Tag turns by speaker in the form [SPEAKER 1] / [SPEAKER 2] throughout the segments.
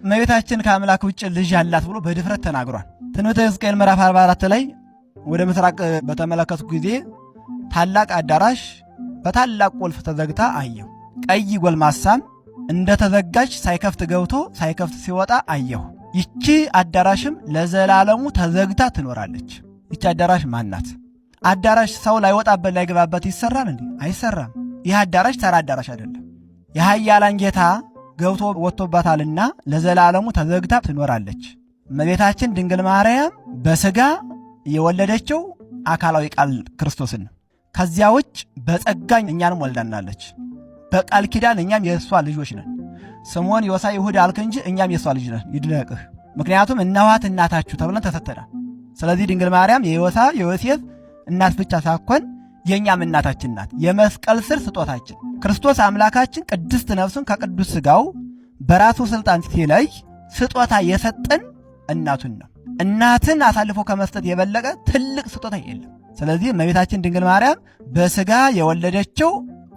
[SPEAKER 1] እመቤታችን ከአምላክ ውጭ ልጅ አላት ብሎ በድፍረት ተናግሯል። ትንቢተ ሕዝቅኤል ምዕራፍ 44 ላይ ወደ ምስራቅ በተመለከቱ ጊዜ ታላቅ አዳራሽ በታላቅ ቁልፍ ተዘግታ አየሁ። ቀይ ጎልማሳም እንደተዘጋች ሳይከፍት ገብቶ ሳይከፍት ሲወጣ አየሁ። ይቺ አዳራሽም ለዘላለሙ ተዘግታ ትኖራለች። ይቺ አዳራሽ ማናት? አዳራሽ ሰው ላይወጣበት ላይገባበት ይሰራል እንዴ? አይሰራም። ይህ አዳራሽ ተራ አዳራሽ አይደለም። የኃያላን ጌታ ገብቶ ወጥቶባታልና ለዘላለሙ ተዘግታ ትኖራለች። እመቤታችን ድንግል ማርያም በሥጋ የወለደችው አካላዊ ቃል ክርስቶስን ነው። ከዚያ ውጭ በጸጋኝ እኛንም ወልዳናለች። በቃል ኪዳን እኛም የእሷ ልጆች ነን። ስምዖን፣ ዮሳ፣ ይሁዳ አልክ እንጂ እኛም የእሷ ልጅ ነን። ይድነቅህ። ምክንያቱም እነኋት እናታችሁ ተብለን ተሰጥተናል። ስለዚህ ድንግል ማርያም የዮሳ የዮሴፍ እናት ብቻ ሳትሆን የእኛም እናታችን ናት። የመስቀል ስር ስጦታችን ክርስቶስ አምላካችን ቅድስት ነፍሱን ከቅዱስ ሥጋው በራሱ ሥልጣን ሲለይ ስጦታ የሰጠን እናቱን ነው። እናትን አሳልፎ ከመስጠት የበለቀ ትልቅ ስጦታ የለም። ስለዚህ እመቤታችን ድንግል ማርያም በሥጋ የወለደችው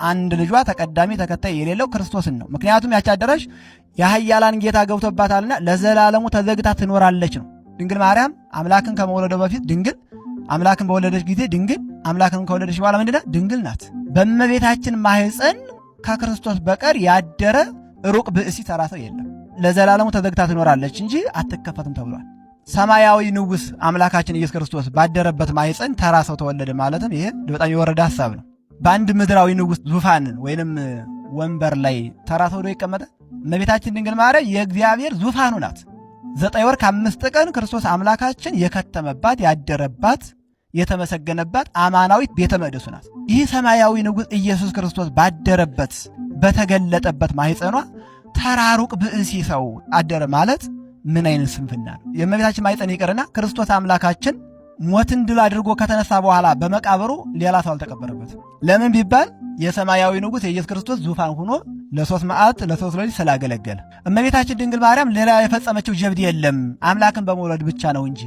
[SPEAKER 1] አንድ ልጇ ተቀዳሚ ተከታይ የሌለው ክርስቶስን ነው። ምክንያቱም ያች አዳራሽ የኃያላን ጌታ ገብቶባታልና ለዘላለሙ ተዘግታ ትኖራለች ነው። ድንግል ማርያም አምላክን ከመወለደው በፊት ድንግል፣ አምላክን በወለደች ጊዜ ድንግል፣ አምላክን ከወለደች በኋላ ምንድን ናት? ድንግል ናት። በእመቤታችን ማኅፀን ከክርስቶስ በቀር ያደረ ሩቅ ብእሲ ተራ ሰው የለም። ለዘላለሙ ተዘግታ ትኖራለች እንጂ አትከፈትም ተብሏል። ሰማያዊ ንጉሥ አምላካችን ኢየሱስ ክርስቶስ ባደረበት ማኅፀን ተራ ሰው ተወለደ ማለትም ይሄ በጣም የወረደ ሐሳብ ነው። በአንድ ምድራዊ ንጉሥ ዙፋን ወይንም ወንበር ላይ ተራ ሰው ሄዶ ይቀመጣል? እመቤታችን ድንግል ማርያም የእግዚአብሔር ዙፋኑ ናት። 9 ወር ከ5 ቀን ክርስቶስ አምላካችን የከተመባት ያደረባት የተመሰገነባት አማናዊት ቤተ መቅደሱ ናት። ይህ ሰማያዊ ንጉሥ ኢየሱስ ክርስቶስ ባደረበት በተገለጠበት ማኅፀኗ ተራሩቅ ብእሲ ሰው አደረ ማለት ምን አይነት ስንፍና ነው? የእመቤታችን ማኅፀን ይቅርና ክርስቶስ አምላካችን ሞትን ድል አድርጎ ከተነሳ በኋላ በመቃብሩ ሌላ ሰው አልተቀበረበትም። ለምን ቢባል የሰማያዊ ንጉሥ የኢየሱስ ክርስቶስ ዙፋን ሆኖ ለ3 መዓልት ለ3 ሌሊት ስላገለገለ። እመቤታችን ድንግል ማርያም ሌላ የፈጸመችው ጀብድ የለም፣ አምላክን በመውለድ ብቻ ነው እንጂ።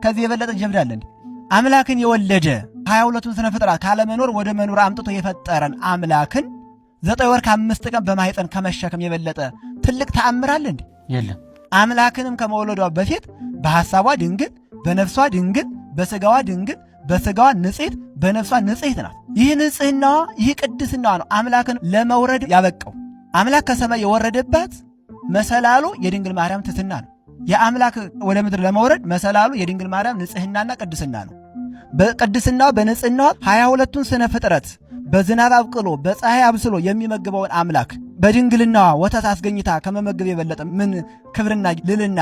[SPEAKER 1] ከዚህ የበለጠ ጀብድ አለ እንዴ? አምላክን የወለደ 22ቱን ስነ ፍጥረት ካለመኖር ወደ መኖር አምጥቶ የፈጠረን አምላክን 9 ወር ከ5 ቀን በማኅፀን ከመሸከም የበለጠ ትልቅ ተአምር አለ እንዴ? የለም። አምላክንም ከመወለዷ በፊት በሐሳቧ ድንግል፣ በነፍሷ ድንግል፣ በሥጋዋ ድንግል፣ በሥጋዋ ንጽሕት፣ በነፍሷ ንጽሕት ናት። ይህ ንጽሕናዋ ይህ ቅድስናዋ ነው አምላክን ለመውረድ ያበቀው። አምላክ ከሰማይ የወረደባት መሰላሉ የድንግል ማርያም ትሕትና ነው። የአምላክ ወደ ምድር ለመውረድ መሰላሉ የድንግል ማርያም ንጽሕናና ቅድስና ነው። በቅድስናዋ በንጽሕናዋ 22ቱን ስነ ፍጥረት በዝናብ አብቅሎ በፀሐይ አብስሎ የሚመግበውን አምላክ በድንግልናዋ ወተት አስገኝታ ከመመገብ የበለጠ ምን ክብርና ልልና